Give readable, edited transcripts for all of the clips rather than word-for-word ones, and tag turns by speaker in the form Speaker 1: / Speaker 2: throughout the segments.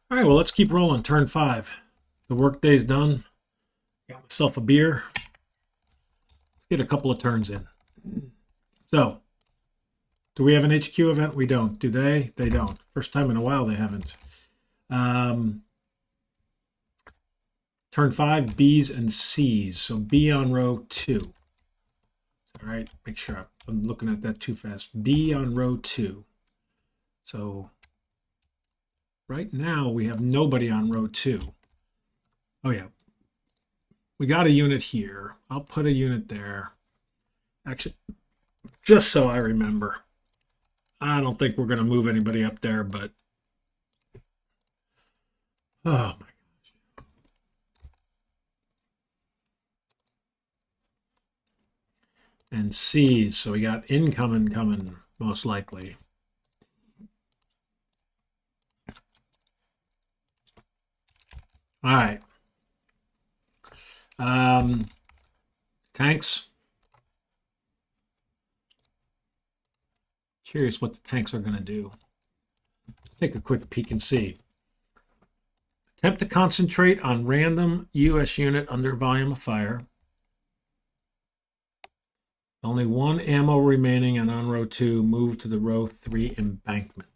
Speaker 1: All right, well, let's keep rolling. Turn 5. The workday's done. Got myself a beer. Let's get a couple of turns in. So, do we have an HQ event? We don't. Do they? They don't. First time in a while they haven't. Turn 5, B's and C's. So B on row 2. All right, make sure I'm looking at that too fast. B on row 2. So right now we have nobody on row 2. Oh yeah, we got a unit here. I'll put a unit there. Actually, just so I remember. I don't think we're going to move anybody up there, but oh my gosh. And C's, so we got incoming coming most likely. All right. Tanks. Curious what the tanks are going to do. Let's take a quick peek and see. Attempt to concentrate on random US unit under volume of fire. Only one ammo remaining and on row 2. Move to the row 3 embankment.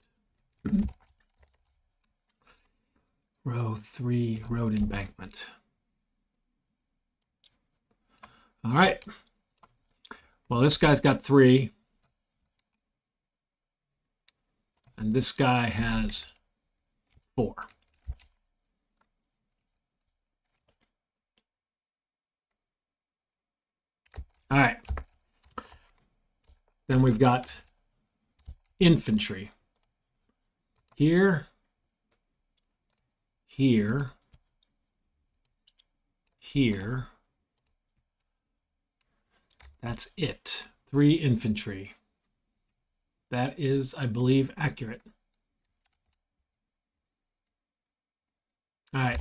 Speaker 1: Row 3 road embankment. All right. Well, this guy's got 3. And this guy has 4. All right. Then we've got infantry. Here, here, here. That's it. 3 infantry. That is, I believe, accurate. All right.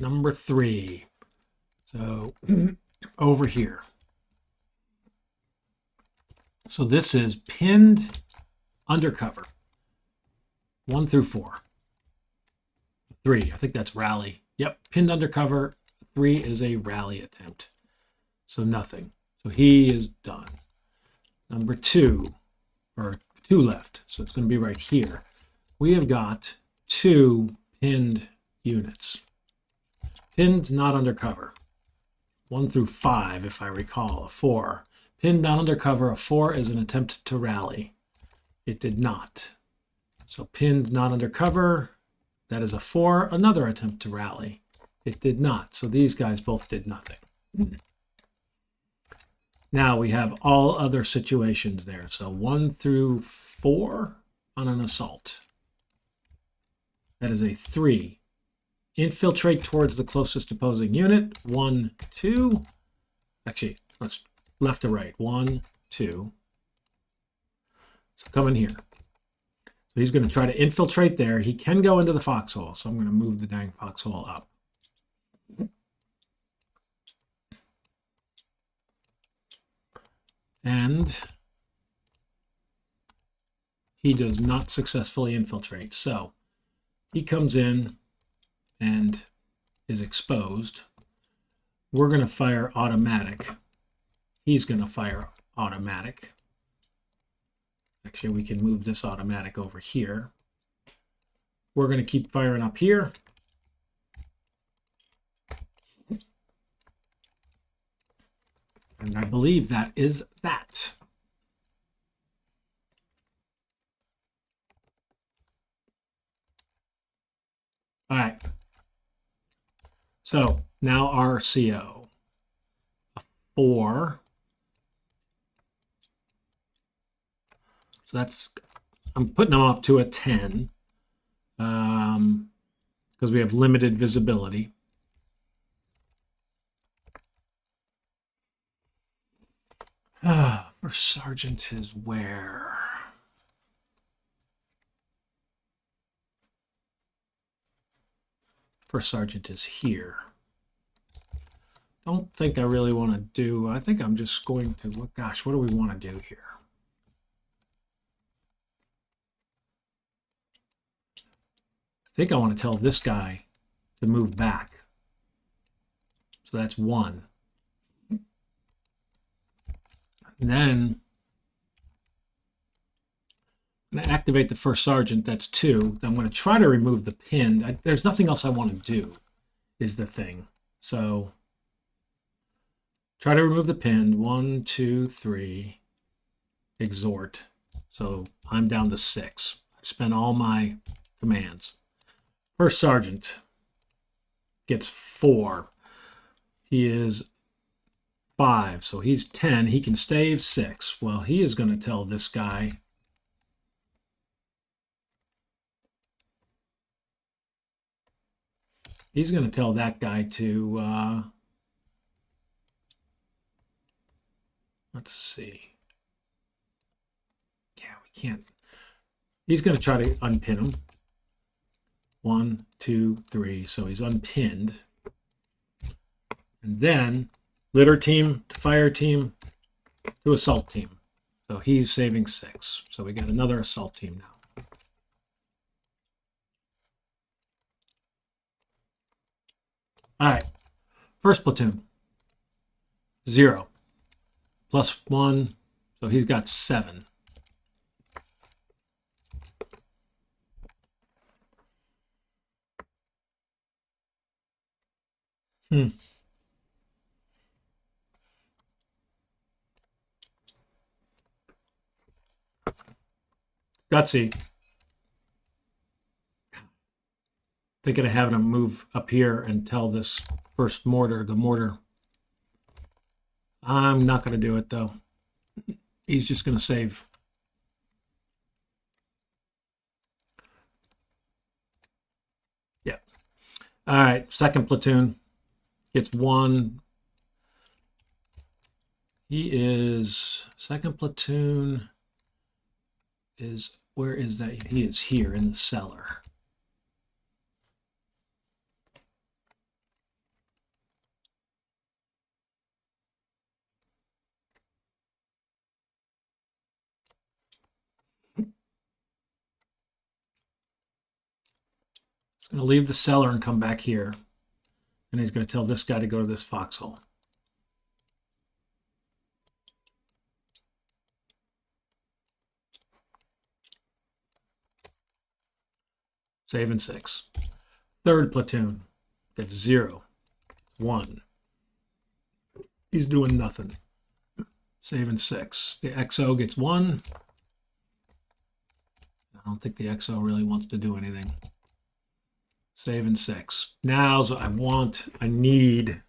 Speaker 1: Number 3. So over here. So this is pinned undercover. 1 through 4. 3, I think that's rally. Yep, pinned undercover. 3 is a rally attempt. So nothing. So he is done. Number 2, or 2 left. So it's going to be right here. We have got 2 pinned units. Pinned, not undercover. 1 through 5, if I recall. A 4. Pinned, not undercover. A 4 is an attempt to rally. It did not. So pinned, not undercover. That is a 4. Another attempt to rally. It did not. So these guys both did nothing. Now we have all other situations there. So 1 through 4 on an assault. That is a 3. Infiltrate towards the closest opposing unit. 1, 2. Actually, let's left to right. 1, 2. So come in here. So he's going to try to infiltrate there. He can go into the foxhole. So I'm going to move the dang foxhole up. And he does not successfully infiltrate. So he comes in and is exposed. We're going to fire automatic. He's going to fire automatic. Actually, we can move this automatic over here. We're going to keep firing up here. And I believe that is that. All right. So now our CO. A 4. So that's, I'm putting them up to a 10 because we have limited visibility. First sergeant is where? First sergeant is here. Don't think I really want to do, I think I'm just going to, gosh, what do we want to do here? think I want to tell this guy to move back. So that's 1. And then I'm going to activate the first sergeant. That's 2. I'm going to try to remove the pinned. There's nothing else I want to do, is the thing. So try to remove the pinned. 1, 2, 3. Exhort. So I'm down to 6. I've spent all my commands. First sergeant gets 4. He is 5, so he's 10. He can stave 6. Well, he is going to tell this guy he's going to tell that guy to let's see. Yeah, we can't. He's going to try to unpin him. 1, 2, 3. So he's unpinned. And then litter team to fire team to assault team. So he's saving 6. So we got another assault team now. All right. First platoon. 0. Plus 1. So he's got 7. Gutsy. Thinking of having him move up here and tell this first mortar, the mortar. I'm not going to do it, though. He's just going to save. Yeah. All right. Second platoon gets 1. He is... Second platoon is... Where is that? He is here in the cellar. He's going to leave the cellar and come back here. And he's going to tell this guy to go to this foxhole. Saving 6. Third platoon gets 0. 1. He's doing nothing. Saving 6. The XO gets 1. I don't think the XO really wants to do anything. Saving 6. Now I need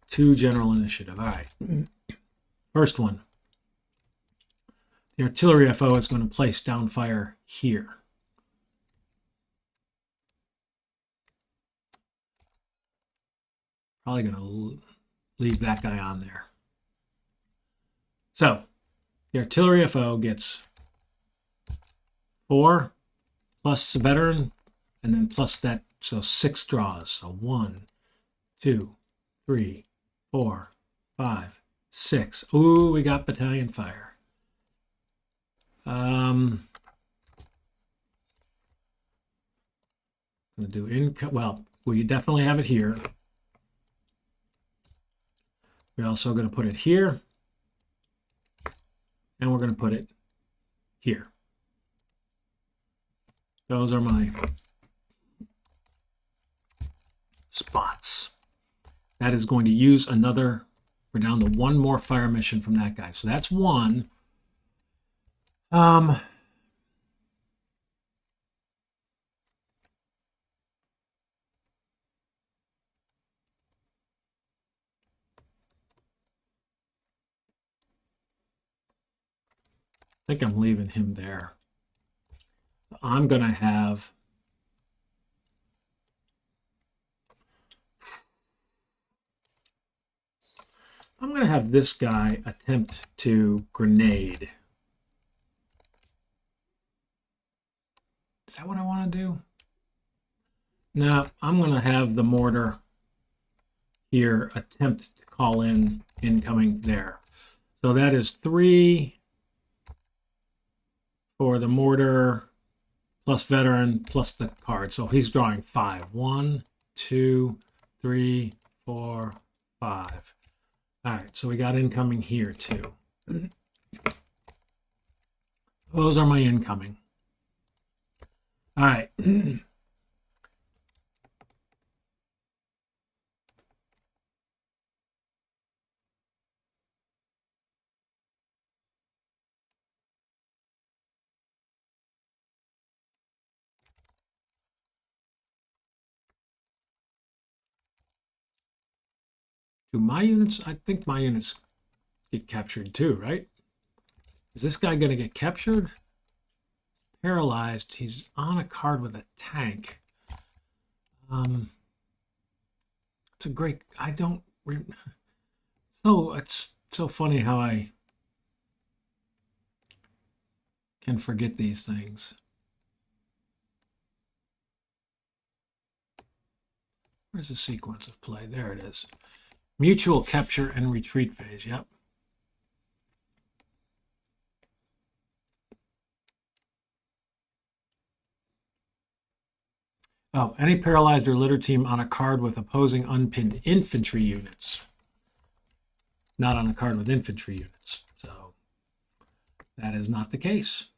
Speaker 1: 2 general initiative. All right. First one. The artillery FO is going to place down fire here. Probably going to leave that guy on there. So the artillery FO gets 4 plus the veteran, and then plus that, so 6 draws. So 1, 2, 3, 4, 5, 6. Ooh, we got Battalion Fire. I'm going to do income. Well, we definitely have it here. We're also going to put it here. And we're going to put it here. Those are my spots. That is going to use another. We're down to 1 more fire mission from that guy. So that's 1. I think I'm leaving him there. I'm going to have this guy attempt to grenade. Is that what I want to do? No, I'm going to have the mortar here attempt to call in incoming there. So that is 3 for the mortar plus veteran plus the card. So he's drawing 5. 1, 2, 3, 4, 5. All right, so we got incoming here too. Those are my incoming. All right. Do my units, I think my units get captured too, right? Is this guy going to get captured? Paralyzed. He's on a card with a tank. It's a great, I don't, so it's so funny how I can forget these things. Where's the sequence of play? There it is. Mutual capture and retreat phase. Yep. Oh, any paralyzed or litter team on a card with opposing unpinned infantry units. Not on a card with infantry units. So that is not the case.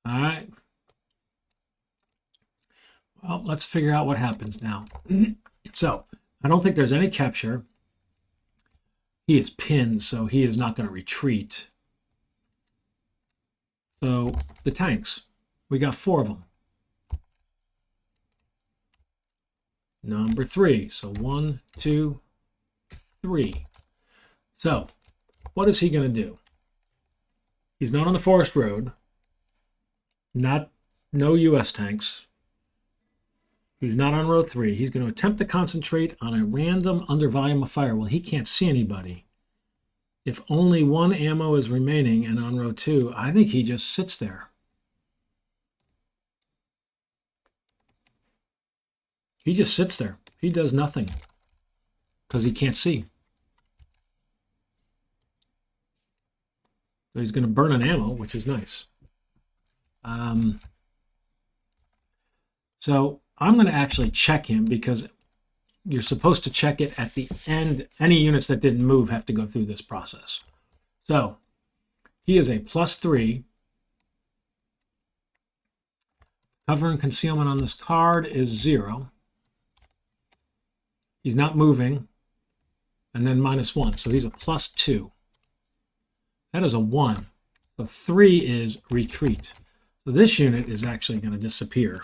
Speaker 1: All right. Well, let's figure out what happens now. So I don't think there's any capture. He is pinned, so he is not going to retreat. So the tanks, we got 4 of them. Number 3. So 1, 2, 3. So what is he going to do? He's not on the forest road. No U.S. tanks. He's not on row 3. He's going to attempt to concentrate on a random under volume of fire. Well, he can't see anybody. If only 1 ammo is remaining and on row 2, I think he just sits there. He just sits there. He does nothing because he can't see. So he's going to burn an ammo, which is nice. So I'm going to actually check him because you're supposed to check it at the end. Any units that didn't move have to go through this process. So he is a +3. Cover and concealment on this card is 0. He's not moving. And then -1. So he's a +2. That is a 1. So 3 is retreat. So this unit is actually going to disappear.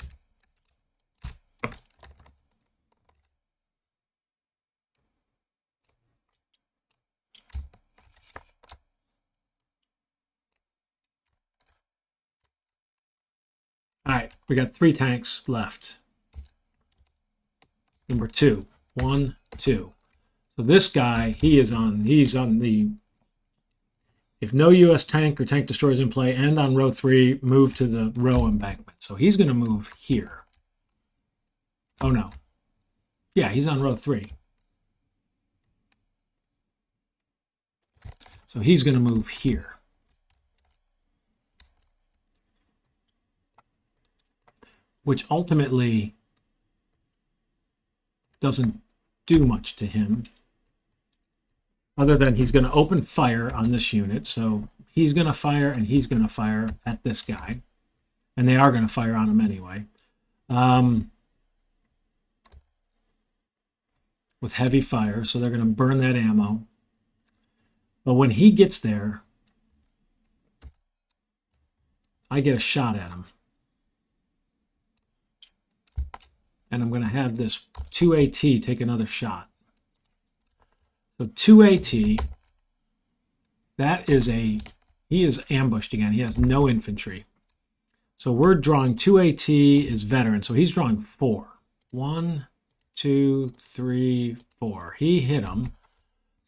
Speaker 1: All right, we got 3 tanks left. Number 2, 1, 2. So this guy, he's on the, if no U.S. tank or tank destroyer is in play and on row 3, move to the row embankment. So he's going to move here. Oh no. Yeah, he's on row 3. So he's going to move here. Which ultimately doesn't do much to him other than he's going to open fire on this unit. So he's going to fire and he's going to fire at this guy. And they are going to fire on him anyway. With heavy fire. So they're going to burn that ammo. But when he gets there, I get a shot at him. And I'm going to have this 2AT take another shot. So 2AT, that is he is ambushed again. He has no infantry. So we're drawing 2AT is veteran. So he's drawing 4. 1, 2, 3, 4. He hit him.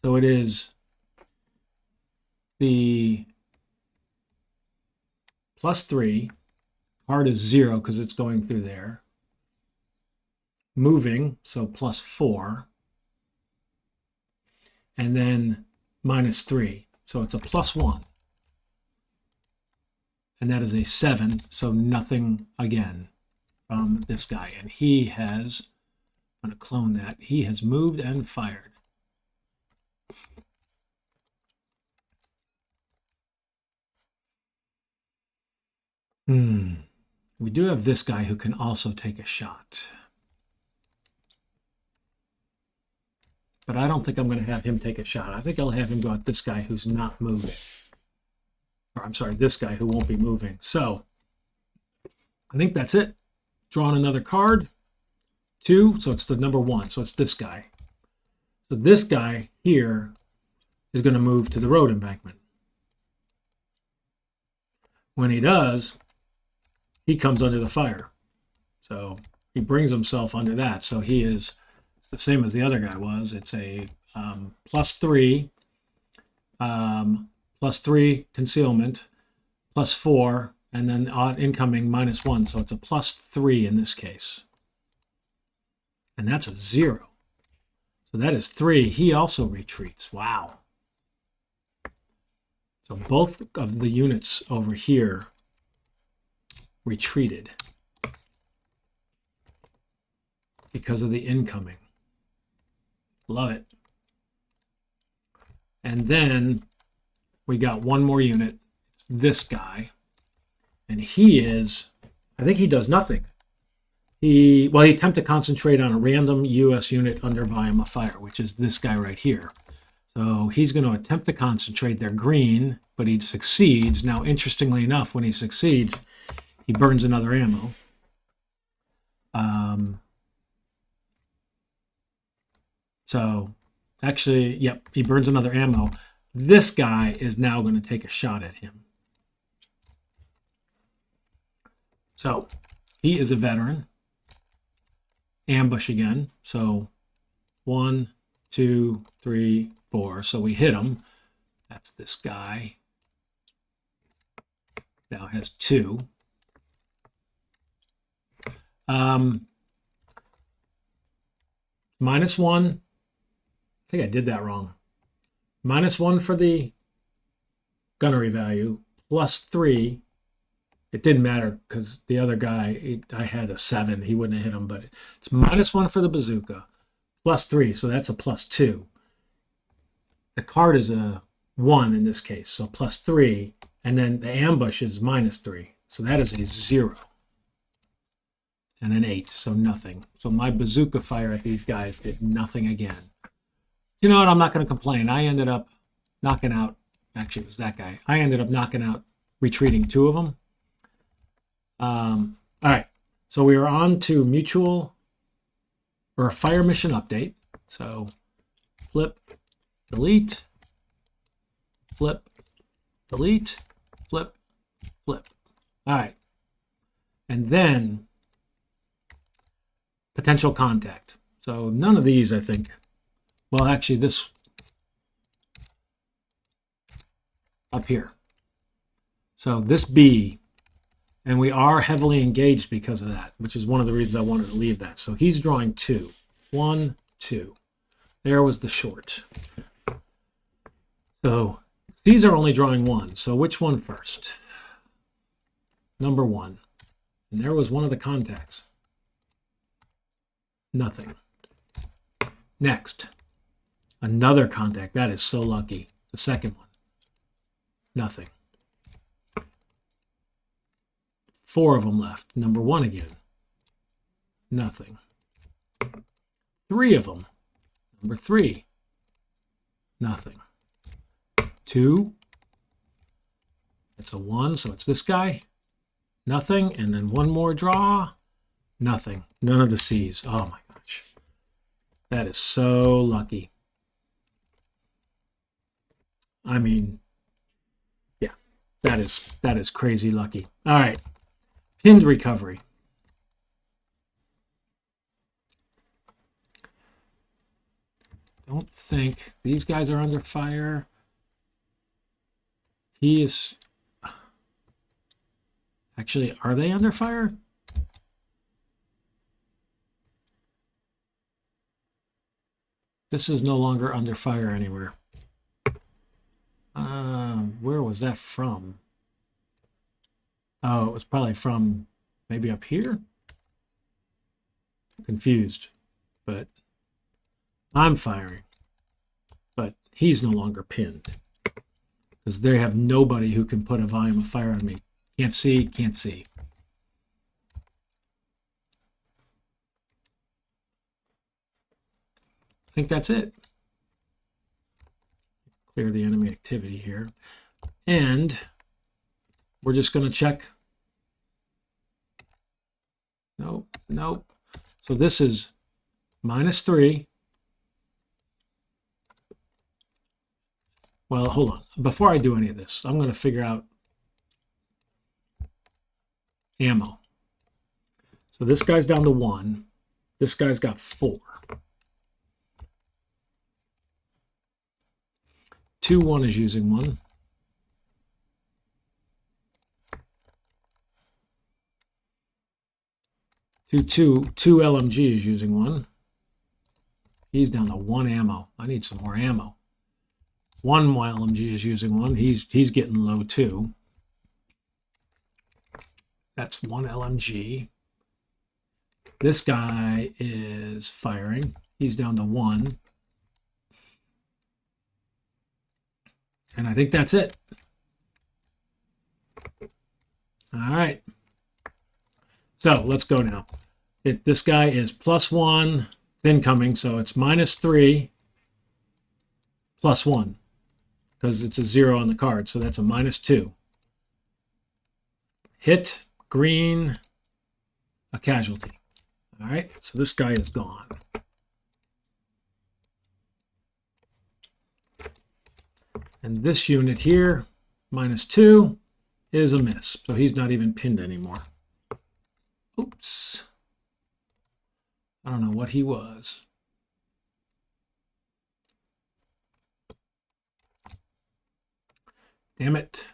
Speaker 1: So it is the +3. Card is 0 because it's going through there. moving, so +4, and then -3, so it's a +1. And that is a 7, so nothing again from this guy. And he has, I'm going to clone that, he has moved and fired. We do have this guy who can also take a shot. But I don't think I'm going to have him take a shot. I think I'll have him go at this guy who's not moving. Or I'm sorry, this guy who won't be moving. So I think that's it. Drawing another card. 2, so it's the number 1. So it's this guy. So this guy here is going to move to the road embankment. When he does, he comes under the fire. So he brings himself under that. So he is the same as the other guy was. It's a +3, +3 concealment, +4, and then incoming -1. So it's a +3 in this case. And that's a 0. So that is 3. He also retreats. Wow. So both of the units over here retreated because of the incoming. Love it. And then we got one more unit. It's this guy. And he is, I think he does nothing. He attempts to concentrate on a random U.S. unit under volume of fire, which is this guy right here. So he's going to attempt to concentrate. They're green, but he succeeds. Now, interestingly enough, when he succeeds, he burns another ammo. So actually, yep, he burns another ammo. This guy is now going to take a shot at him. So he is a veteran. Ambush again. So 1, 2, 3, 4. So we hit him. That's this guy. Now has 2. -1. I think I did that wrong. -1 for the gunnery value. +3. It didn't matter because the other guy, I had a 7. He wouldn't have hit him, but it's -1 for the bazooka. +3, so that's a +2. The card is a 1 in this case, so +3. And then the ambush is -3. So that is a 0. And an 8, so nothing. So my bazooka fire at these guys did nothing again. You know what? I'm not going to complain. I ended up knocking out, actually it was that guy. I ended up knocking out, retreating 2 of them. All right. So we are on to mutual or a fire mission update. So flip, delete, flip, delete, flip, flip. All right. And then potential contact. So none of these, I think. Well, actually, this up here. So this B, and we are heavily engaged because of that, which is one of the reasons I wanted to leave that. So he's drawing 2. 1, 2. There was the short. So these are only drawing 1. So which one first? Number 1. And there was one of the contacts. Nothing. Next. Another contact. That is so lucky. The second one. Nothing. 4 of them left. Number 1 again. Nothing. 3 of them. Number 3. Nothing. 2. It's a 1, so it's this guy. Nothing. And then one more draw. Nothing. None of the C's. Oh my gosh. That is so lucky. I mean, yeah, that is crazy lucky. All right. Pinned recovery. Don't think these guys are under fire. He is actually, are they under fire? This is no longer under fire anywhere. Where was that from? Oh, it was probably from maybe up here? Confused, but I'm firing. But he's no longer pinned because they have nobody who can put a volume of fire on me. Can't see, can't see. I think that's it. Clear the enemy activity here. And we're just going to check. Nope, nope. So this is -3. Well, hold on. Before I do any of this, I'm going to figure out ammo. So this guy's down to 1. This guy's got 4. 2-1 is using 1. 2 LMG is using 1. He's down to 1 ammo. I need some more ammo. 1 LMG is using 1. He's getting low too. That's 1 LMG. This guy is firing. He's down to 1. And I think that's it. All right. So let's go now. This guy is +1 incoming, so it's -3 +1 because it's a 0 on the card, so that's a -2. Hit, green, a casualty. All right, so this guy is gone. And this unit here, -2, is a miss. So he's not even pinned anymore. Oops. I don't know what he was. Damn it.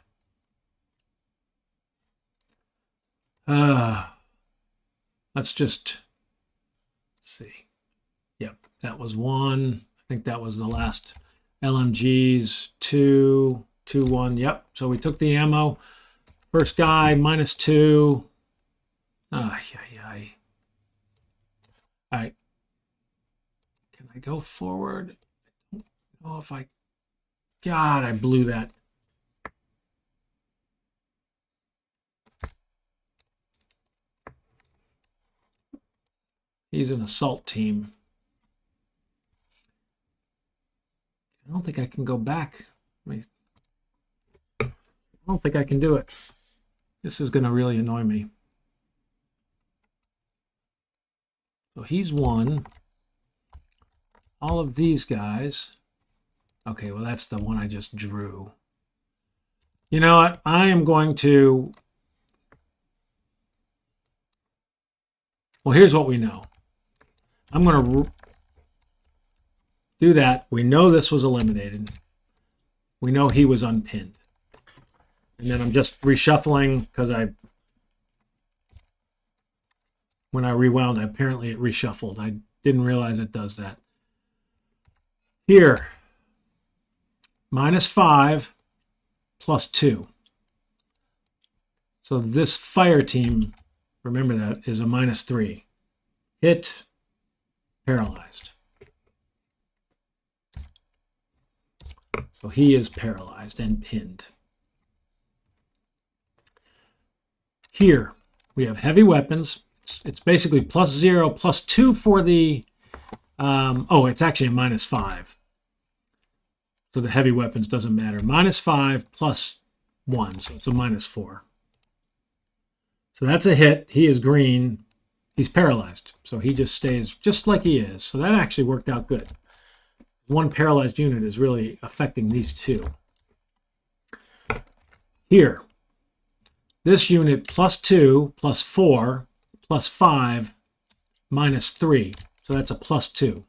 Speaker 1: Let's just see. Yep, that was 1. I think that was the last LMGs. 2, 2, 1. Yep, so we took the ammo. First guy, -2. Ay. All right. Can I go forward? I don't know if I... God, I blew that. He's an assault team. I don't think I can go back. I don't think I can do it. This is going to really annoy me. So he's 1. All of these guys. Okay, well, that's the one I just drew. You know what? I am going to... Well, here's what we know. I'm going to do that. We know this was eliminated. We know he was unpinned. And then I'm just reshuffling because when I rewound, apparently it reshuffled. I didn't realize it does that. Here, -5 +2. So this fire team, remember that, is a -3. Hit, paralyzed. So he is paralyzed and pinned. Here, we have heavy weapons. It's basically +0, +2 for the... oh, it's actually a -5. So the heavy weapons doesn't matter. -5 +1, so it's a -4. So that's a hit. He is green. He's paralyzed. So he just stays just like he is. So that actually worked out good. One paralyzed unit is really affecting these two. Here, this unit +2, +4, +5, -3. So that's a +2.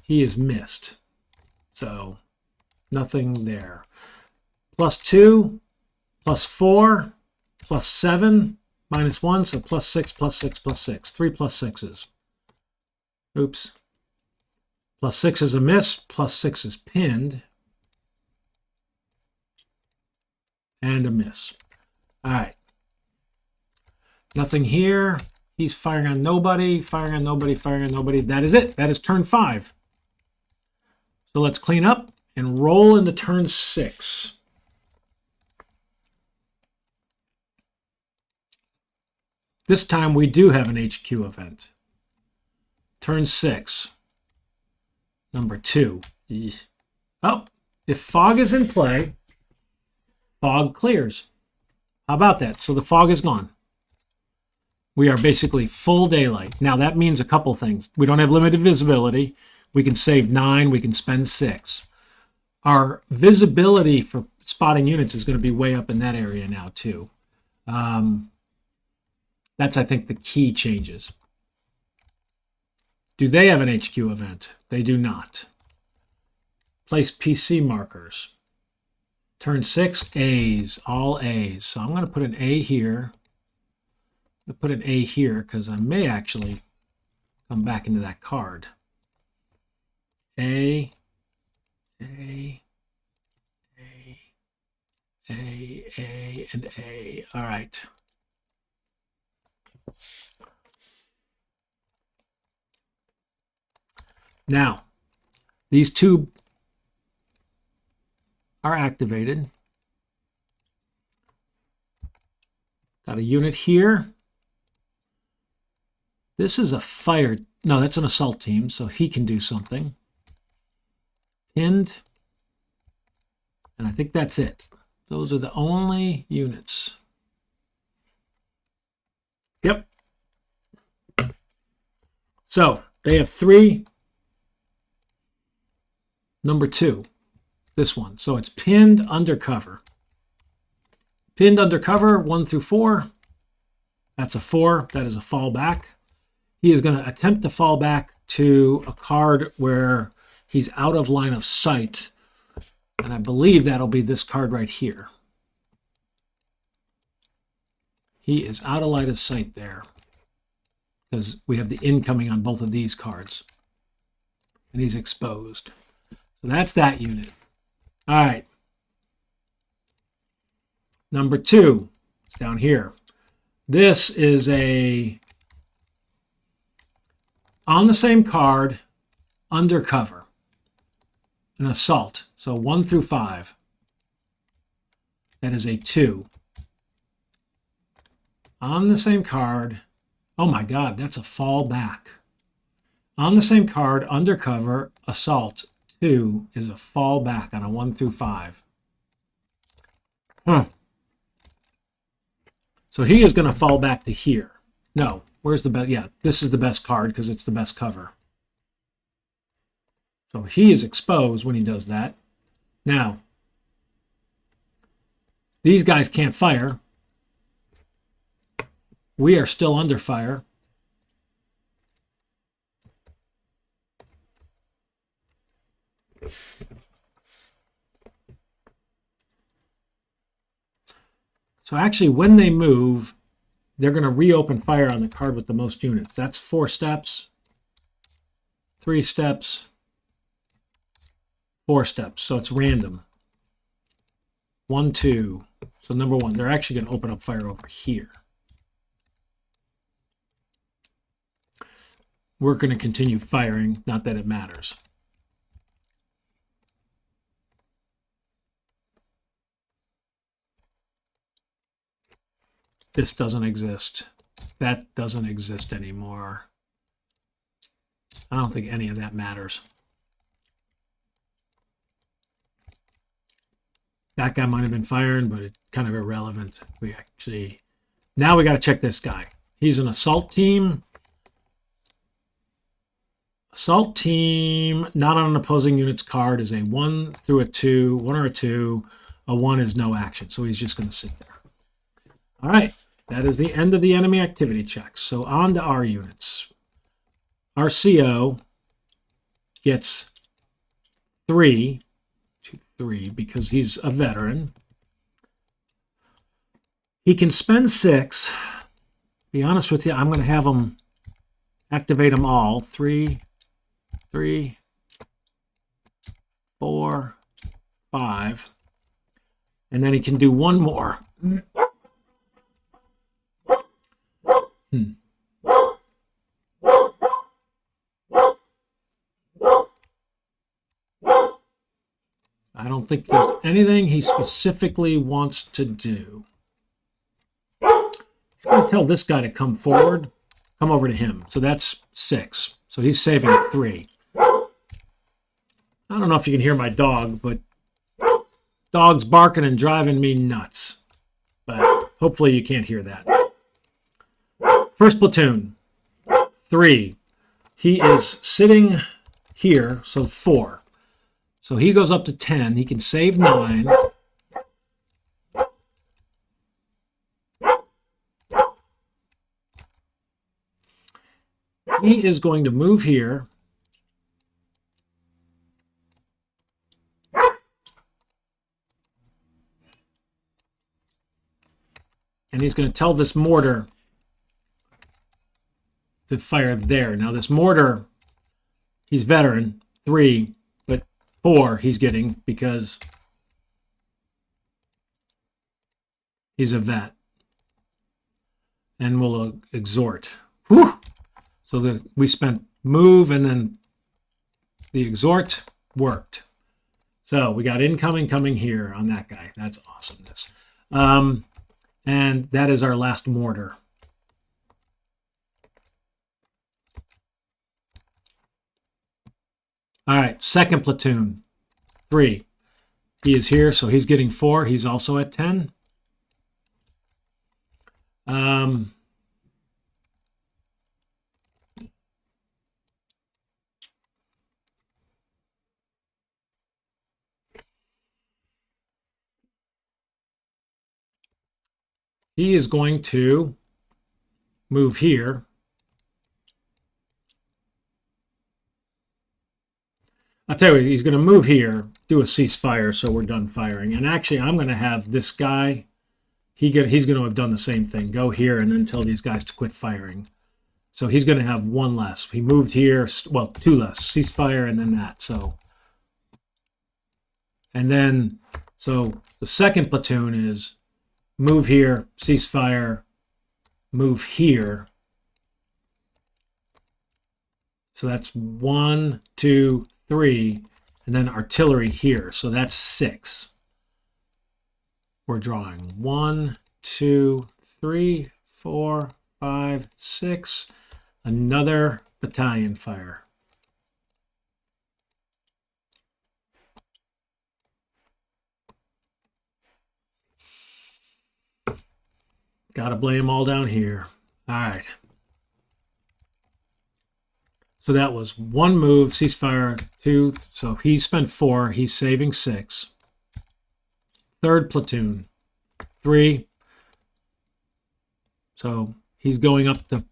Speaker 1: He is missed. So nothing there. +2, +4, +7, -1. So +6, +6, +6. 3 +6s. Oops. +6 is a miss. +6 is pinned. And a miss. All right. Nothing here. He's firing on nobody, firing on nobody, firing on nobody. That is it. That is turn 5. So let's clean up and roll into turn 6. This time we do have an HQ event. Turn 6. Number 2. Oh, if fog is in play, fog clears. How about that? So the fog is gone. We are basically full daylight. Now that means a couple things. We don't have limited visibility. We can save 9. We can spend 6. Our visibility for spotting units is going to be way up in that area now too. That's, I think, the key changes. Do they have an HQ event? They do not. Place PC markers. Turn 6, A's, all A's. So I'm going to put an A here. I'm going to put an A here because I may actually come back into that card. A, and A. All right. Now, these two are activated. Got a unit here. This is a fire. No, that's an assault team, so he can do something. Pinned. And I think that's it. Those are the only units. Yep. So they have 3. Number 2, this one. So it's pinned undercover. Pinned undercover, 1 through 4. That's a 4. That is a fallback. He is going to attempt to fall back to a card where he's out of line of sight. And I believe that'll be this card right here. He is out of line of sight there. Because we have the incoming on both of these cards. And he's exposed. So that's that unit. All right. Number 2, it's down here. This is on the same card, undercover, an assault. So 1 through 5. That is a 2. On the same card, oh my God, that's a fallback. On the same card, undercover, assault. 2 is a fallback on a 1 through 5. So he is going to fall back to here. No, where's the best? Yeah, this is the best card because it's the best cover. So he is exposed when he does that. Now, these guys can't fire. We are still under fire. So actually, when they move, they're going to reopen fire on the card with the most units. That's 4 steps, 3 steps, 4 steps. So it's random. 1, 2. So number 1, they're actually going to open up fire over here. We're going to continue firing, not that it matters. This doesn't exist. That doesn't exist anymore. I don't think any of that matters. That guy might have been firing, but it's kind of irrelevant. Now we got to check this guy. He's an assault team. Assault team, not on an opposing unit's card, is a 1 through a 2, 1 or a 2. A 1 is no action, so he's just going to sit there. All right, that is the end of the enemy activity checks. So on to our units. Our CO gets 3 because he's a veteran. He can spend 6. Be honest with you, I'm going to have him activate them all. 3, 3, 4, 5. And then he can do one more. I don't think there's anything he specifically wants to do. He's going to tell this guy to come forward, come over to him. So that's 6. So he's saving 3. I don't know if you can hear my dog, but dog's barking and driving me nuts. But hopefully you can't hear that. First platoon, 3. He is sitting here, so 4. So he goes up to 10. He can save 9. He is going to move here. And he's going to tell this mortar to fire there. Now this mortar, he's veteran, 3, but 4 he's getting because he's a vet. And we'll exhort. Whew! So we spent move and then the exhort worked. So we got incoming coming here on that guy. That's awesomeness. And that is our last mortar. All right, second platoon, 3. He is here, so he's getting 4. He's also at 10. He is going to move here. I'll tell you, he's going to move here, do a ceasefire, so we're done firing. And actually, I'm going to have this guy, he's going to have done the same thing. Go here and then tell these guys to quit firing. So he's going to have 1 less. He moved here, well, 2 less. Ceasefire and then that. So, and then, so the second platoon is move here, ceasefire, move here. So that's 1, 2, 3, and then artillery here. So that's 6. We're drawing 1, 2, 3, 4, 5, 6. Another battalion fire. Gotta blame them all down here. All right. So that was 1 move, ceasefire, 2. So he spent 4. He's saving 6. Third platoon, 3. So he's going up to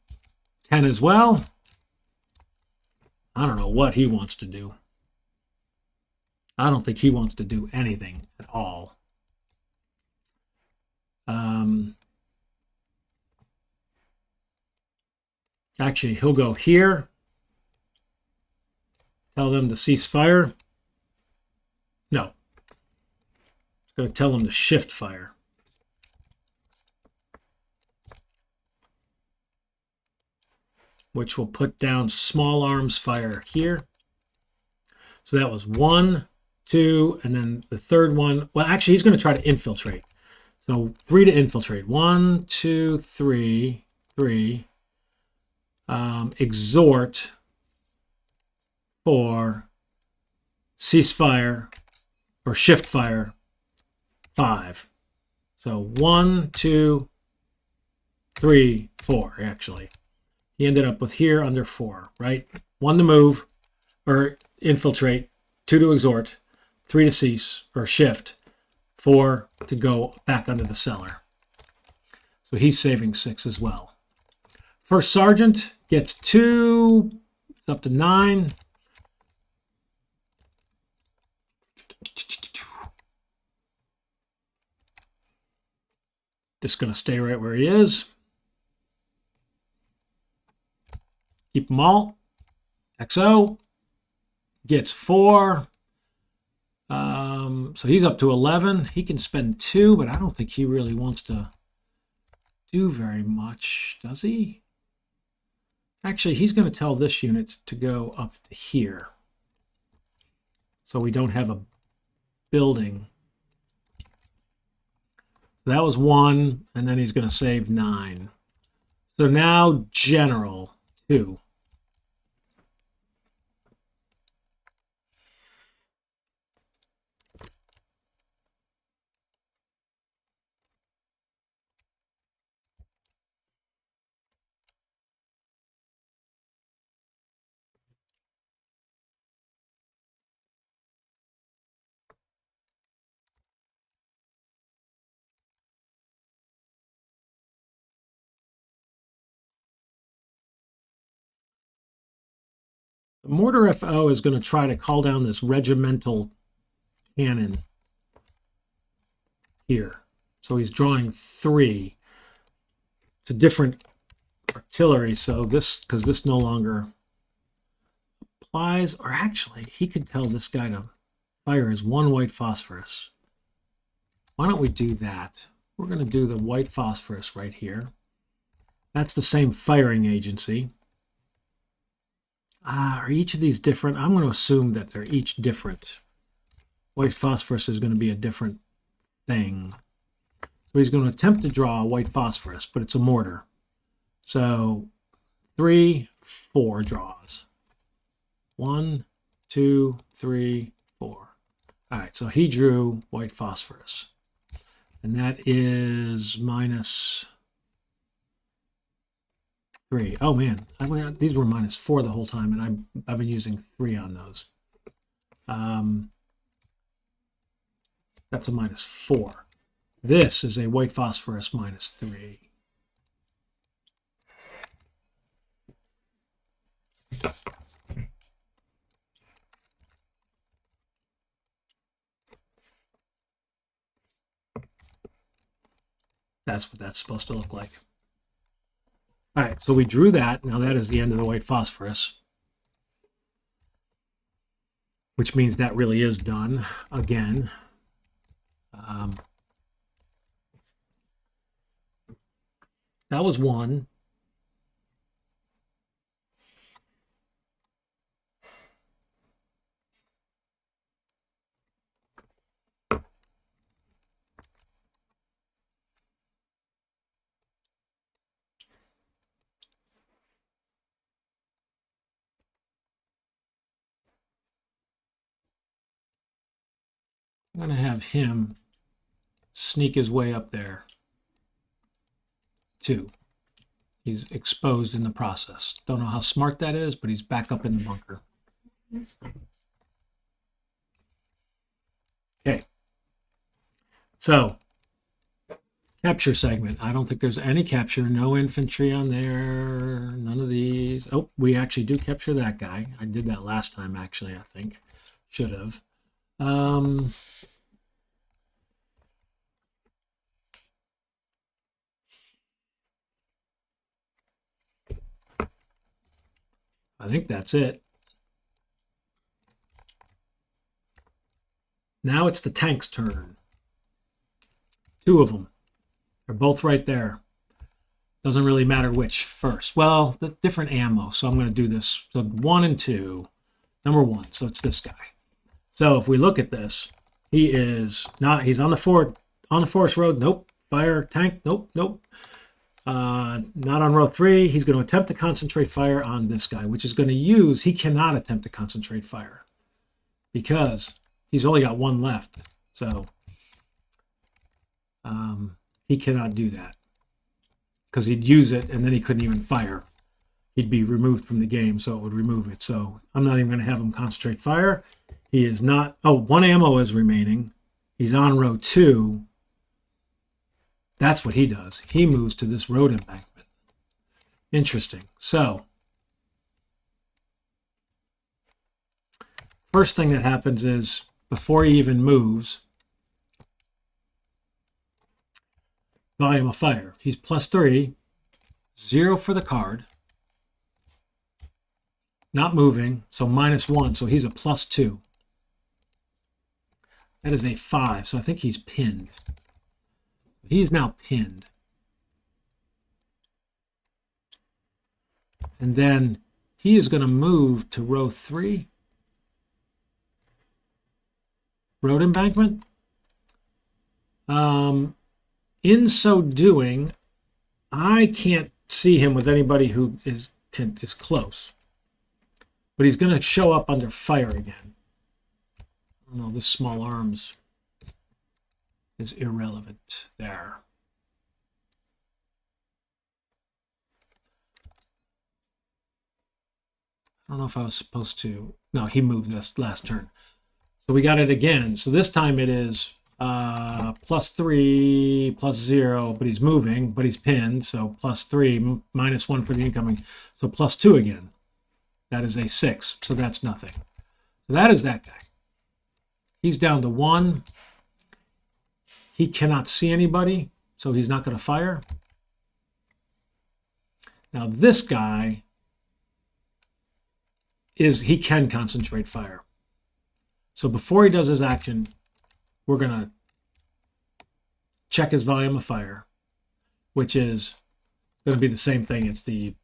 Speaker 1: 10 as well. I don't know what he wants to do. I don't think he wants to do anything at all. Actually, he'll go here. Tell them to cease fire. No. It's going to tell them to shift fire. Which will put down small arms fire here. So that was 1, 2, and then the third one. Well, actually, he's going to try to infiltrate. So 3 to infiltrate. 1, 2, 3, 3. Exhort. 4, ceasefire, or shift fire, 5. So 1, 2, 3, 4, actually. He ended up with here under 4, right? 1 to move, or infiltrate, 2 to exhort, 3 to cease, or shift, 4 to go back under the cellar. So he's saving 6 as well. First sergeant gets 2, it's up to 9. Just going to stay right where he is. Keep them all. XO gets 4. So he's up to 11. He can spend 2, but I don't think he really wants to do very much, does he? Actually, he's going to tell this unit to go up to here. So we don't have a building. That was 1, and then he's going to save 9. So now general 2. The mortar FO is going to try to call down this regimental cannon here. So he's drawing 3. It's a different artillery, so this, because this no longer applies, or actually, he could tell this guy to fire his 1 white phosphorus. Why don't we do that? We're going to do the white phosphorus right here. That's the same firing agency. Are each of these different? I'm going to assume that they're each different. White phosphorus is going to be a different thing. So he's going to attempt to draw a white phosphorus, but it's a mortar. So 3, 4 draws. 1, 2, 3, 4. All right, so he drew white phosphorus. And that is -3. Oh man, these were -4 the whole time, and I've been using 3 on those. That's a -4. This is a white phosphorus -3. That's what that's supposed to look like. All right, so we drew that. Now that is the end of the white phosphorus, which means that really is done again. That was 1. I'm going to have him sneak his way up there, too. He's exposed in the process. Don't know how smart that is, but he's back up in the bunker. Okay. So, capture segment. I don't think there's any capture. No infantry on there. None of these. Oh, we actually do capture that guy. I did that last time, actually, I think. Should have. I think that's it. Now it's the tank's turn. 2 of them. They're both right there. Doesn't really matter which first. Well, the different ammo. So I'm going to do this. So 1 and 2. Number 1. So it's this guy. So if we look at this, he is not. He's on the forest road. Nope. Fire tank. Nope. Nope. Not on row 3. He's going to attempt to concentrate fire on this guy, which is going to use. He cannot attempt to concentrate fire because he's only got 1 left. So he cannot do that because he'd use it and then he couldn't even fire. He'd be removed from the game, so it would remove it. So I'm not even going to have him concentrate fire. He is not. Oh, 1 ammo is remaining. He's on row 2. That's what he does. He moves to this road embankment. Interesting. So, first thing that happens is, before he even moves, volume of fire. He's +3, 0 for the card. Not moving, so -1, so he's a +2. That is a 5, so I think he's pinned. He's now pinned. And then he is going to move to row 3. Road embankment. In so doing, I can't see him with anybody who is close. But he's going to show up under fire again. I don't know, this small arms is irrelevant there. I don't know if I was supposed to. No, he moved this last turn. So we got it again. So this time it is +3, +0, but he's moving, but he's pinned. So +3, -1 for the incoming. So +2 again. That is a 6. So that's nothing. So that is that guy. He's down to 1. He cannot see anybody, so he's not going to fire. Now this guy he can concentrate fire. So before he does his action, we're going to check his volume of fire, which is going to be the same thing. It's the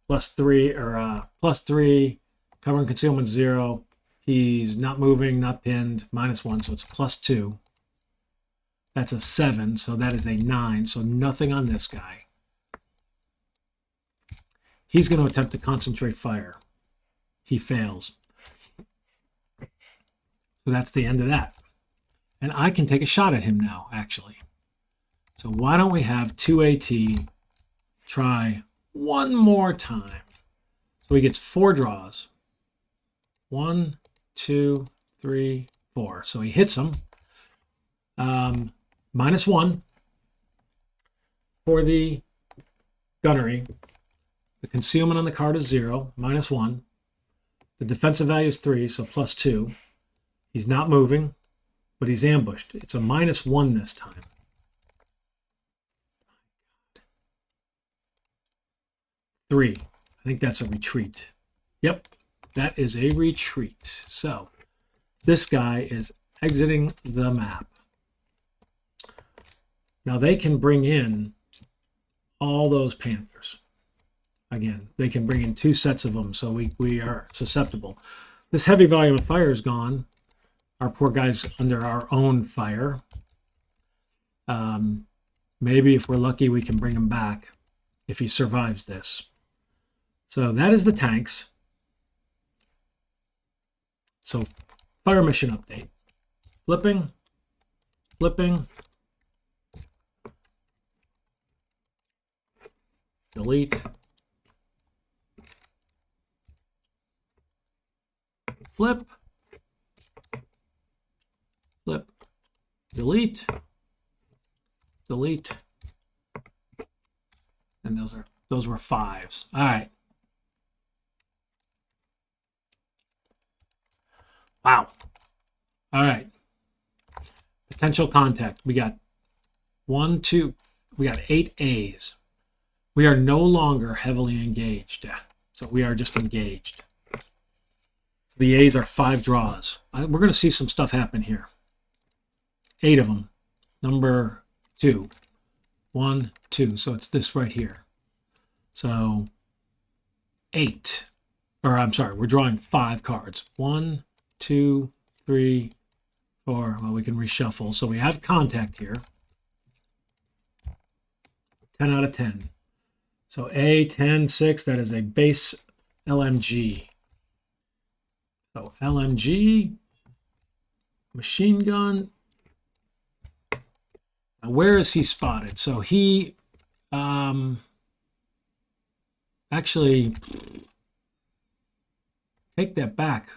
Speaker 1: +3 or +3, cover and concealment 0. He's not moving, not pinned, -1, so it's +2. That's a 7, so that is a 9, so nothing on this guy. He's going to attempt to concentrate fire. He fails. So that's the end of that. And I can take a shot at him now, actually. So why don't we have 2AT try one more time? So he gets 4 draws. 1, 2, 3, 4. So he hits him. -1 for the gunnery. The concealment on the card is 0, -1. The defensive value is 3, so +2. He's not moving, but he's ambushed. It's a -1 this time. Three. I think that's a retreat. Yep, that is a retreat. So this guy is exiting the map. Now they can bring in all those Panthers. Again, they can bring in 2 sets of them, so we are susceptible. This heavy volume of fire is gone. Our poor guy's under our own fire. Maybe if we're lucky, we can bring him back if he survives this. So that is the tanks. So fire mission update. Flipping. Delete. Flip, delete, and those were 5s. All right. Wow. All right. Potential contact. We got 1, 2. We got 8 A's. We are no longer heavily engaged, so we are just engaged. The A's are 5 draws. We're going to see some stuff happen here. 8 of them. Number 2. 1, 2. So it's this right here. So 8. Or I'm sorry, we're drawing 5 cards. 1, 2, 3, 4. Well, we can reshuffle. So we have contact here. 10 out of 10. So A, 10, 6. That is a base LMG. So LMG, machine gun. Now where is he spotted? So he actually, take that back.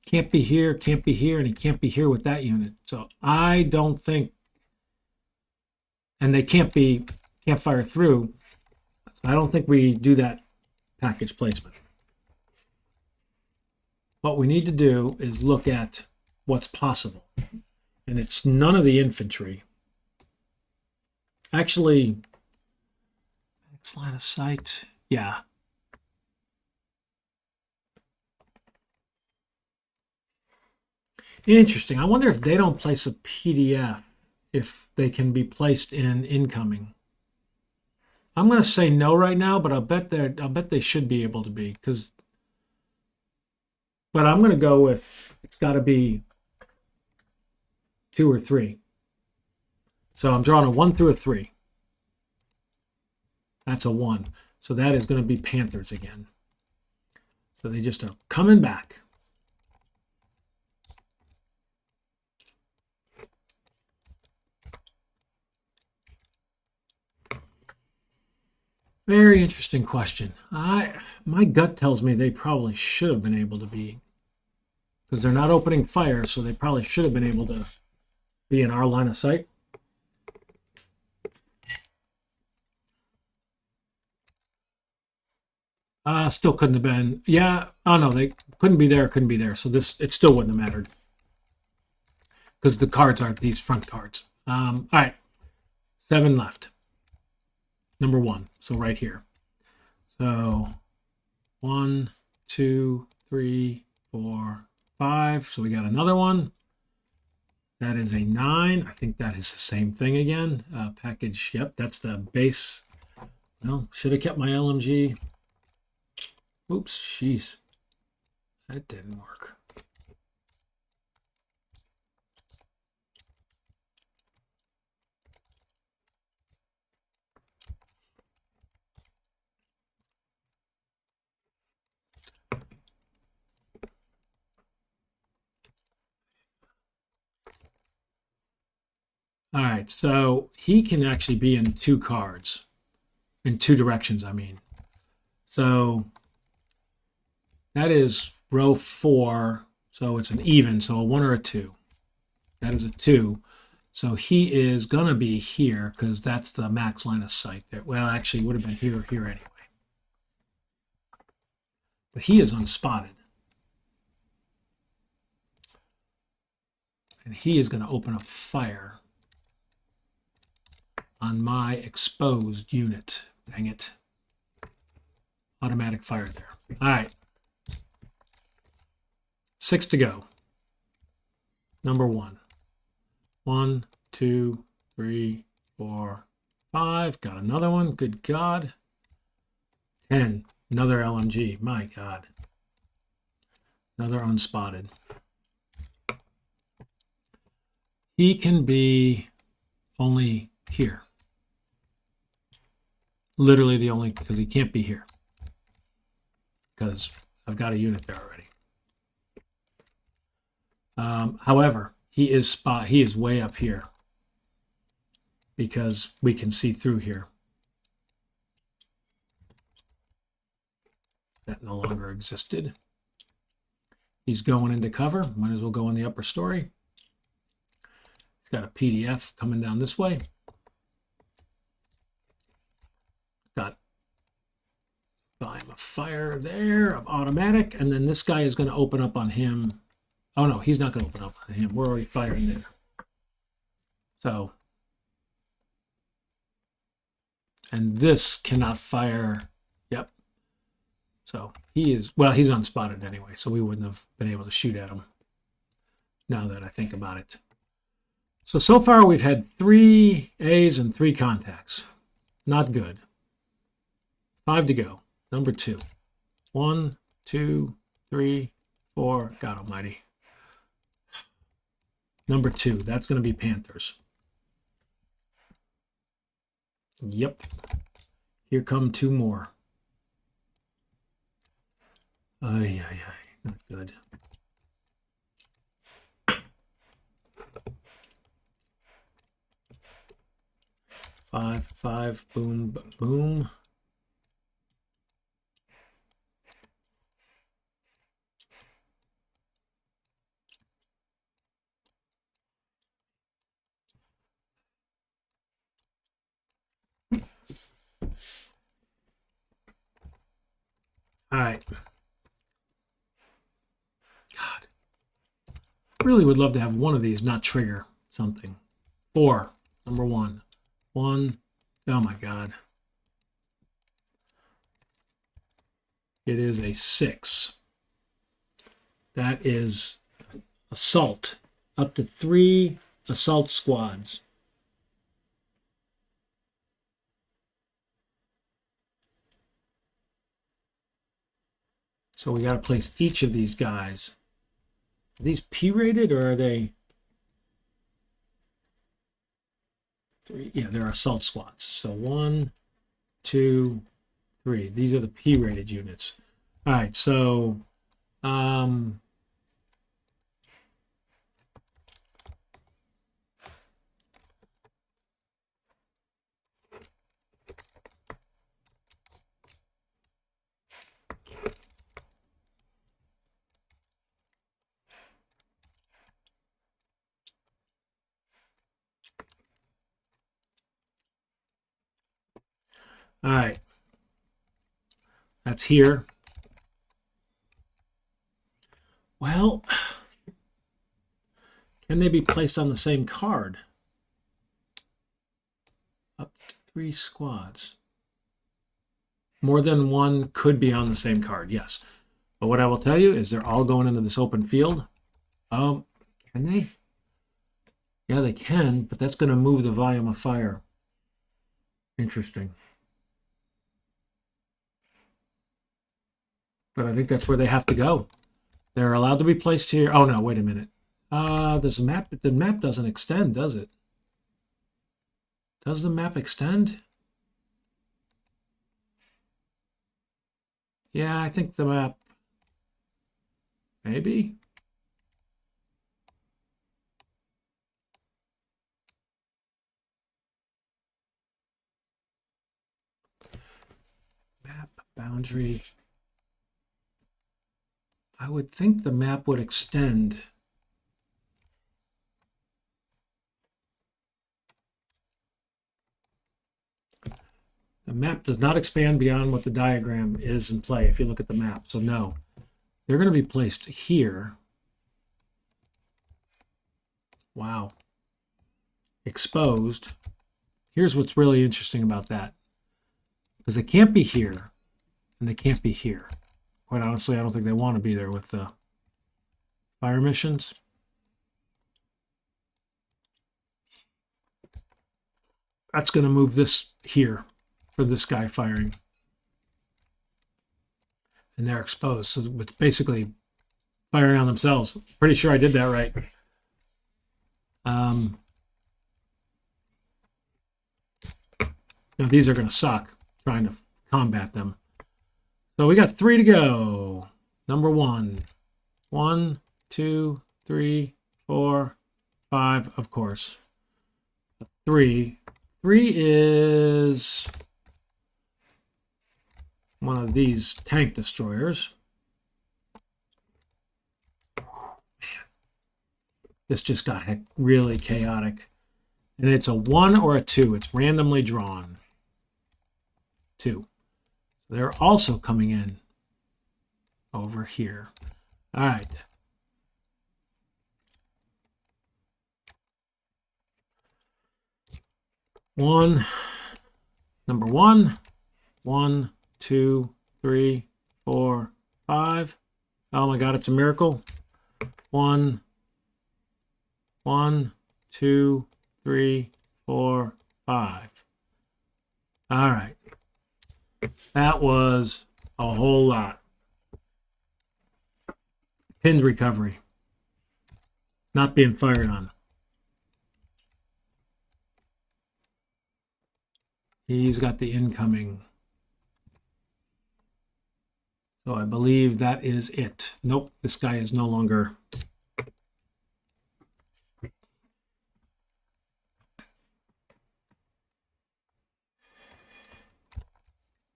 Speaker 1: Can't be here, and he can't be here with that unit. So I don't think, and they can't fire through. I don't think we do that package placement. What we need to do is look at what's possible. And it's none of the infantry. Actually, next line of sight. Yeah. Interesting. I wonder if they don't place a PDF, if they can be placed in incoming. I'm going to say no right now, but I'll bet they should be able to be, but I'm going to go with it's got to be 2 or 3. So I'm drawing a 1 through a 3. That's a 1. So that is going to be Panthers again. So they just are coming back. Very interesting question. My gut tells me they probably should have been able to be, because they're not opening fire, so they probably should have been able to be in our line of sight. Still couldn't have been. Yeah. Oh no, they couldn't be there. Couldn't be there. So it still wouldn't have mattered because the cards aren't these front cards. All right, 7 left. Number 1. So right here. So 1, 2, 3, 4, 5. So we got another one. That is a 9. I think that is the same thing again. Package. Yep, that's the base. No, should have kept my LMG. Oops, jeez. That didn't work. All right, so he can actually be in 2 cards, in 2 directions, I mean. So that is row 4, so it's an even, so a 1 or a 2. That is a 2. So he is going to be here because that's the max line of sight there. Well, actually, it would have been here or here anyway. But he is unspotted. And he is going to open up fire on my exposed unit. Dang it. Automatic fire there. All right. 6 to go. Number 1. 1, 2, 3, 4, 5. Got another one. Good God. 10. Another LMG. My God. Another unspotted. He can be only here. Literally the only, because he can't be here. Because I've got a unit there already. However, he is way up here because we can see through here. That no longer existed. He's going into cover. Might as well go in the upper story. He's got a PDF coming down this way. Got volume of fire there, of automatic, and then this guy is going to open up on him. Oh no, he's not going to open up on him. We're already firing there. So, and this cannot fire. Yep. So he is, well, he's unspotted anyway, so we wouldn't have been able to shoot at him now that I think about it. So far we've had 3 A's and 3 contacts. Not good. 5 to go. Number 2. 1, 2, 3, 4. God almighty. Number 2. That's going to be Panthers. Yep. Here come 2 more. Ay, ay, ay. Not good. Five. Boom, boom. All right. God. Really would love to have one of these not trigger something. 4. Number 1. 1. Oh my God. It is a 6. That is assault. Up to 3 assault squads. So we got to place each of these guys. Are these P-rated or are they 3? Yeah, they're assault squads. So 1, 2, 3. These are the P-rated units. All right, so all right, that's here. Well, can they be placed on the same card? Up to 3 squads. More than one could be on the same card, yes. But what I will tell you is they're all going into this open field. Can they? Yeah, they can, but that's going to move the volume of fire. Interesting. But I think that's where they have to go. They're allowed to be placed here. Oh, no, wait a minute. There's a map. The map doesn't extend, does it? Does the map extend? Yeah, I think the map. Maybe. Map boundary. I would think the map would extend. The map does not expand beyond what the diagram is in play if you look at the map. So no, they're going to be placed here. Wow. Exposed. Here's what's really interesting about that. Because they can't be here and they can't be here. Quite honestly, I don't think they want to be there with the fire missions. That's going to move this here for this guy firing. And they're exposed. So it's basically firing on themselves. Pretty sure I did that right. Now these are going to suck trying to combat them. So we got 3 to go. Number 1. 1, 2, 3, 4, 5, of course. 3. 3 is one of these tank destroyers. This just got really chaotic. And it's a 1 or a 2. It's randomly drawn. 2. They're also coming in over here. All right. Number 1. 1, 2, 3, 4, 5. Oh my God, it's a miracle. 1, 2, 3, 4, 5. All right. That was a whole lot. Pinned recovery. Not being fired on. He's got the incoming. So I believe that is it. Nope, this guy is no longer.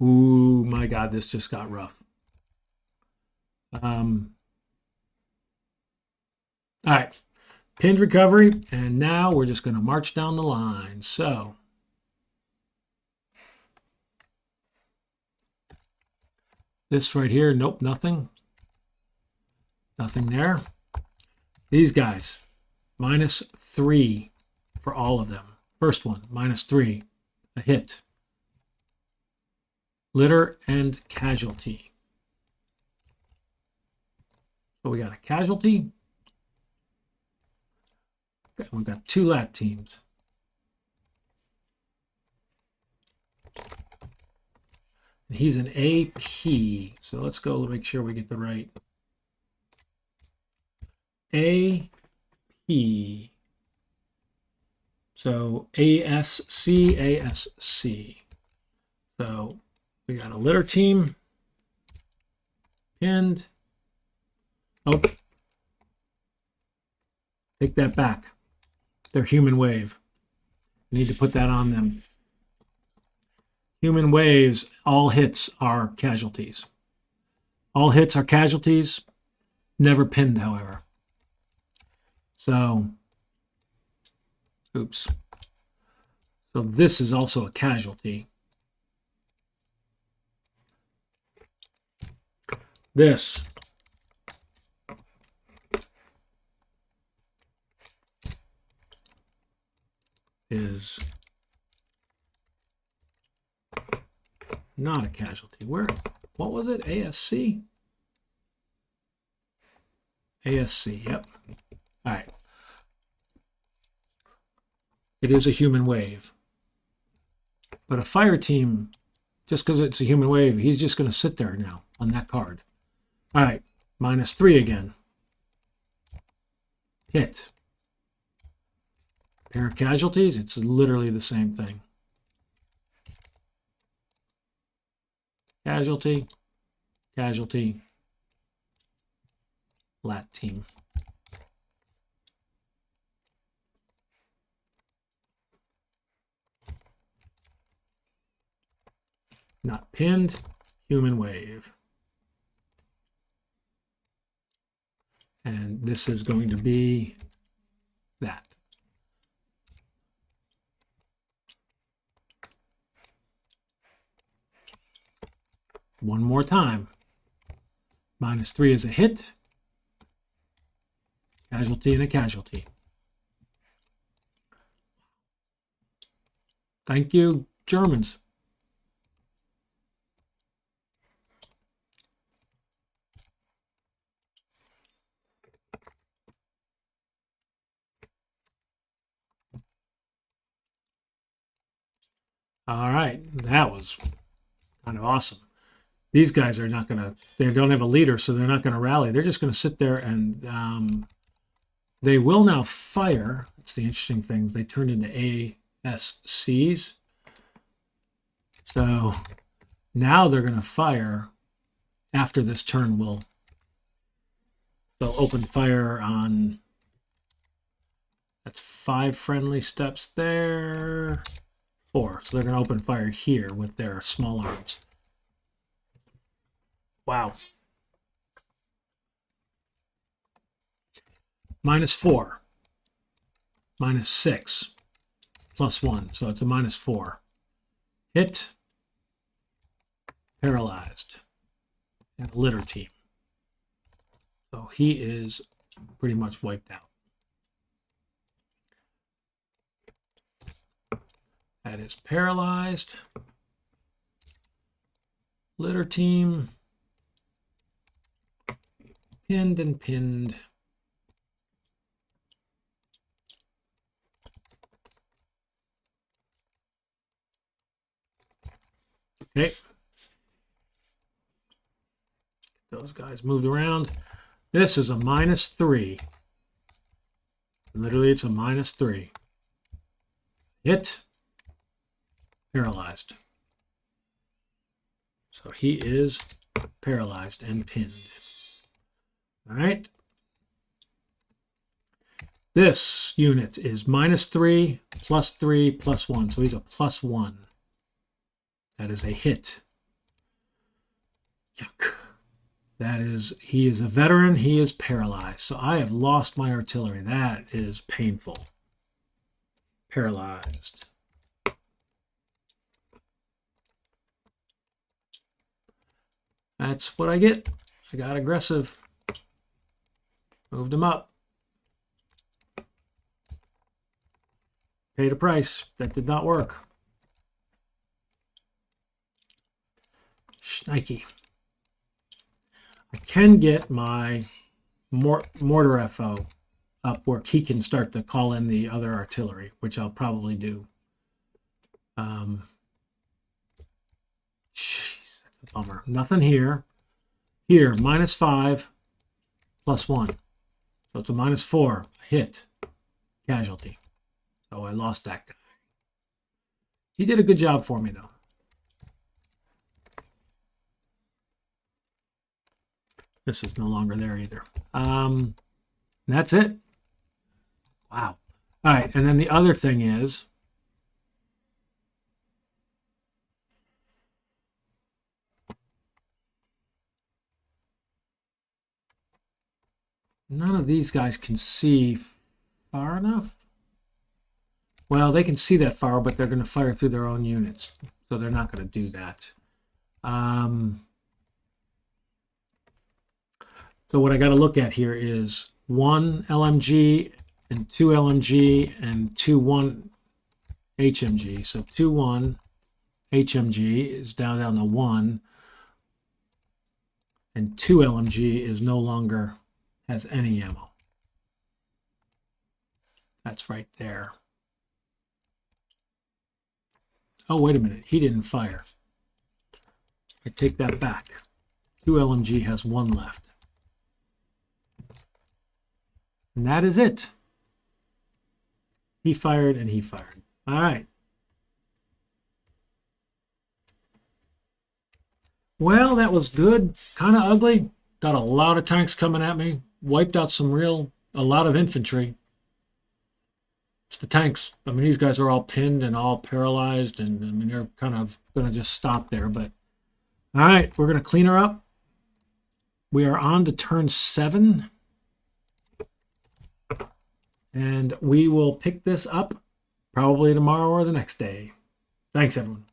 Speaker 1: Ooh, my God, this just got rough. All right, pinned recovery, and now we're just going to march down the line. So this right here, nope, nothing. Nothing there. These guys, -3 for all of them. First one, -3, a hit. Litter and casualty. So we got a casualty. We've got 2 lat teams. And he's an AP. So let's go make sure we get the right AP. So ASC, ASC. So we got a litter team. Pinned. Oh. Take that back. They're human wave. I need to put that on them. Human waves, all hits are casualties. All hits are casualties, never pinned, however. So, oops. So this is also a casualty. This is not a casualty. What was it? ASC? ASC, yep. All right. It is a human wave. But a fire team, just because it's a human wave, he's just going to sit there now on that card. All right, -3 again. Hit. Pair of casualties, it's literally the same thing. Casualty, casualty, lat team. Not pinned, human wave. And this is going to be that. One more time. -3 is a hit. Casualty and a casualty. Thank you, Germans. All right, that was kind of awesome. These guys are not going to, they don't have a leader, so they're not going to rally. They're just going to sit there and they will now fire. That's the interesting thing. They turned into ASCs. So now they're going to fire after this turn. They'll open fire on, that's 5 friendly steps there. 4. So they're going to open fire here with their small arms. Wow. -4. -6. +1. So it's a -4. Hit. Paralyzed. And litter team. So he is pretty much wiped out. That is paralyzed. Litter team. Pinned and pinned. Okay. Those guys moved around. This is a -3. Literally, it's a -3. Hit. Paralyzed. So he is paralyzed and pinned. All right. This unit is -3, +3, +1. So he's a +1. That is a hit. Yuck. That is, he is a veteran. He is paralyzed. So I have lost my artillery. That is painful. Paralyzed. That's what I get. I got aggressive. Moved him up. Paid a price. That did not work. Shnikey. I can get my mortar FO up where he can start to call in the other artillery, which I'll probably do. Jeez, that's a bummer. Nothing here. Here, -5, +1. So it's a -4. A hit. Casualty. So I lost that guy. He did a good job for me, though. This is no longer there either. That's it. Wow. All right, and then the other thing is, none of these guys can see far enough. Well, they can see that far, but they're going to fire through their own units, so they're not going to do that. So what I got to look at here is 1 LMG and 2 LMG and 2-1 HMG. So 2-1 HMG is down to 1, and 2 LMG is no longer has any ammo. That's right there. Oh, wait a minute. He didn't fire. I take that back. 2 LMG has 1 left. And that is it. He fired and he fired. All right. Well, that was good. Kind of ugly. Got a lot of tanks coming at me. Wiped out a lot of infantry. It's the tanks. I mean, these guys are all pinned and all paralyzed, and I mean, they're kind of going to just stop there. But all right, we're going to clean her up. We are on to turn 7. And we will pick this up probably tomorrow or the next day. Thanks, everyone.